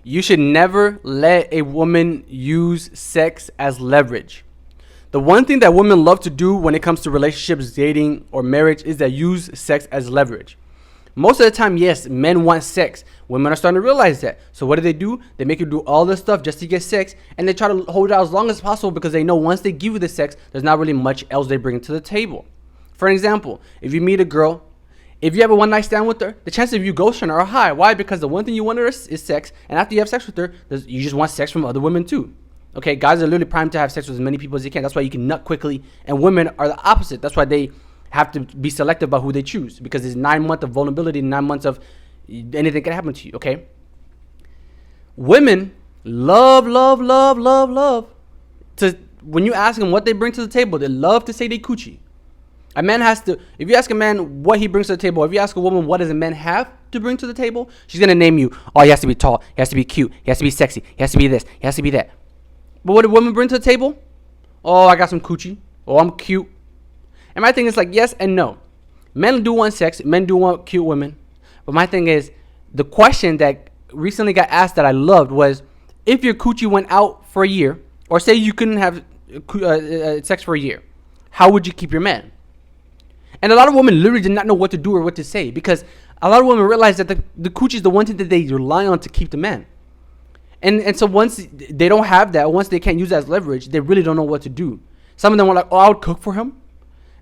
You should never let a woman use sex as leverage. The one thing that women love to do when it comes to relationships, dating, or marriage is that use sex as leverage. Most of the time, yes, men want sex. Women are starting to realize that. So what do? They make you do all this stuff just to get sex, and they try to hold it out as long as possible because they know once they give you the sex, there's not really much else they bring to the table. For example, if you meet a girl, if you have a one night stand with her, the chances of you ghosting her are high. Why? Because the one thing you want her is sex, and after you have sex with her, you just want sex from other women too. Okay, guys are literally primed to have sex with as many people as they can. That's why you can nut quickly, and women are the opposite. That's why they have to be selective about who they choose, because there's 9 months of vulnerability, 9 months of anything can happen to you. Okay, women love to, when you ask them what they bring to the table, they love to say they coochie. A man has to, if you ask a man what he brings to the table, if you ask a woman what does a man have to bring to the table, she's gonna name you, oh, he has to be tall, he has to be cute, he has to be sexy, he has to be this, he has to be that. But what do women bring to the table? Oh, I got some coochie. Oh, I'm cute. And my thing is like, yes and no. Men do want sex, men do want cute women. But my thing is, the question that recently got asked that I loved was, if your coochie went out for a year, or say you couldn't have sex for a year, how would you keep your man? And a lot of women literally did not know what to do or what to say, because a lot of women realize that the coochie is the one thing that they rely on to keep the man. And so once they don't have that, once they can't use that as leverage, they really don't know what to do. Some of them were like, oh, I would cook for him.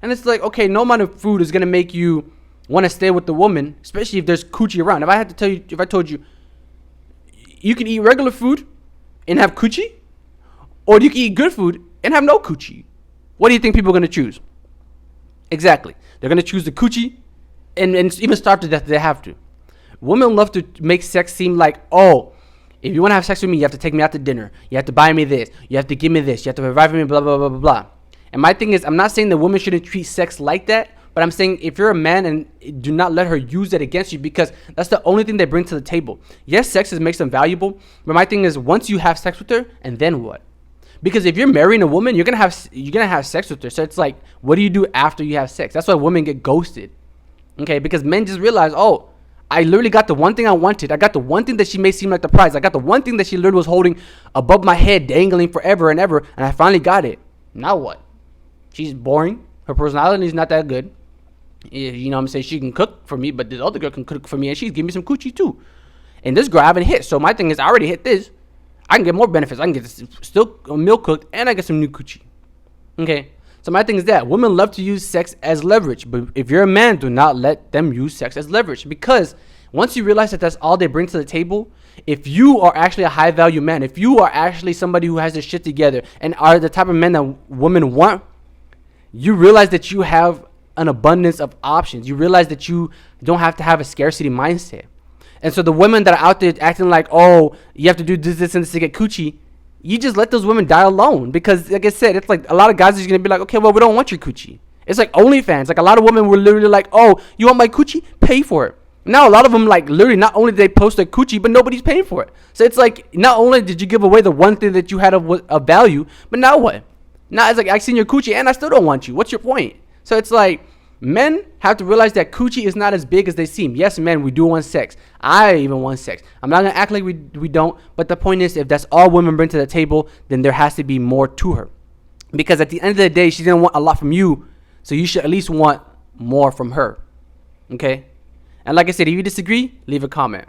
And it's like, okay, no amount of food is going to make you want to stay with the woman, especially if there's coochie around. If I told you, you can eat regular food and have coochie, or you can eat good food and have no coochie, what do you think people are going to choose? Exactly. They're going to choose the coochie and even starve to death if they have to. Women love to make sex seem like, oh, if you want to have sex with me, you have to take me out to dinner. You have to buy me this. You have to give me this. You have to provide for me, blah, blah, blah, blah, blah. And my thing is, I'm not saying that women shouldn't treat sex like that, but I'm saying if you're a man, and do not let her use that against you, because that's the only thing they bring to the table. Yes, sex makes them valuable, but my thing is, once you have sex with her, and then what? Because if you're marrying a woman, you're gonna have sex with her. So it's like, what do you do after you have sex? That's why women get ghosted. Okay, because men just realize, oh, I literally got the one thing I wanted. I got the one thing that she may seem like the prize. I got the one thing that she literally was holding above my head, dangling forever and ever, and I finally got it. Now what? She's boring. Her personality is not that good. You know what I'm saying? She can cook for me, but this other girl can cook for me, and she's giving me some coochie too. And this girl I haven't hit. So my thing is, I already hit this. I can get more benefits. I can get this still a meal cooked, and I get some new coochie. Okay? So my thing is that women love to use sex as leverage, but if you're a man, do not let them use sex as leverage, because once you realize that that's all they bring to the table, if you are actually a high value man, if you are actually somebody who has their shit together and are the type of men that women want, you realize that you have an abundance of options. You realize that you don't have to have a scarcity mindset. And so the women that are out there acting like, oh, you have to do this, and this to get coochie, you just let those women die alone. Because like I said, it's like a lot of guys are going to be like, okay, well, we don't want your coochie. It's like OnlyFans. Like a lot of women were literally like, oh, you want my coochie? Pay for it. Now a lot of them, like, literally not only did they post their coochie, but nobody's paying for it. So it's like, not only did you give away the one thing that you had of value, but now what? Now it's like, I seen your coochie and I still don't want you. What's your point? So it's like, men have to realize that coochie is not as big as they seem. Yes, men, we do want sex. I even want sex. I'm not going to act like we don't. But the point is, if that's all women bring to the table, then there has to be more to her. Because at the end of the day, she's going to want a lot from you. So you should at least want more from her. Okay? And like I said, if you disagree, leave a comment.